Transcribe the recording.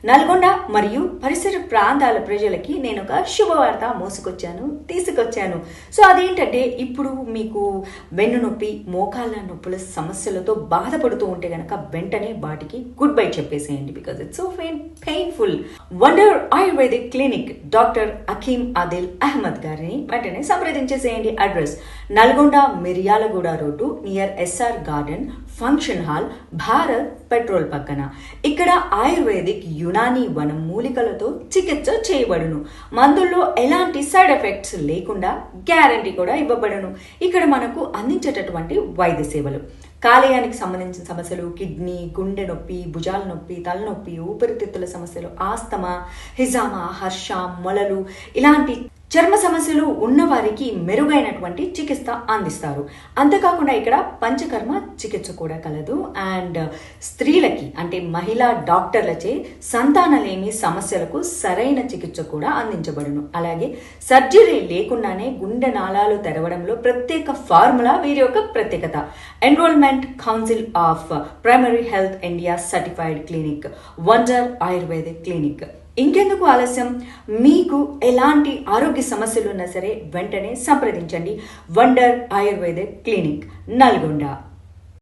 నల్గొండ మరియు పరిసర ప్రాంతాల ప్రజలకి నేను ఒక శుభవార్త తీసుకొచ్చాను. సో అదేంటంటే, ఇప్పుడు మీకు వెన్ను నొప్పి, మోకాళ్ళ నొప్పుల సమస్యలతో బాధపడుతూ ఉంటే గనక వెంటనే వాటికి గుడ్ బై చెప్పేసేయండి. Because it's so painful. Wonder ayurvedic clinic doctor Hakeem Adil Ahmed గారిని వెంటనే సంప్రదించేసేయండి. Address Nalgonda Miryalaguda road near SR garden function hall, Bharat petrol పక్కన. ఇక్కడ ఆయుర్వేదిక్ యునానీ వనం మూలికలతో చికిత్స చేయబడును. మందుల్లో ఎలాంటి సైడ్ ఎఫెక్ట్స్ లేకుండా గ్యారంటీ కూడా ఇవ్వబడును. ఇక్కడ మనకు అందించేటటువంటి వైద్య సేవలు: కాలేయానికి సంబంధించిన సమస్యలు, కిడ్నీ, గుండె నొప్పి, భుజాల నొప్పి, తలనొప్పి, ఊపిరితిత్తుల సమస్యలు, ఆస్తమా, హిజామా, హర్ష, మొలలు, ఇలాంటి చర్మ సమస్యలు ఉన్నవారికి మెరుగైనటువంటి చికిత్స అందిస్తారు. అంతేకాకుండా ఇక్కడ పంచకర్మ చికిత్స కూడా కలదు. అండ్ స్త్రీలకి అంటే మహిళా డాక్టర్లచే సంతానలేమి సమస్యలకు సరైన చికిత్స కూడా అందించబడును. అలాగే సర్జరీ లేకుండానే గుండె నాళాలు తెరవడంలో ప్రత్యేక ఫార్ములా వీరి యొక్క ప్రత్యేకత. Enrolment council of primary health India certified clinic wonder ayurvedic clinic. ఇంకెందుకు ఆలస్యం? మీకు ఎలాంటి ఆరోగ్య సమస్యలు ఉన్నా సరే వెంటనే సంప్రదించండి. Wonder ayurvedic clinic, Nalgonda.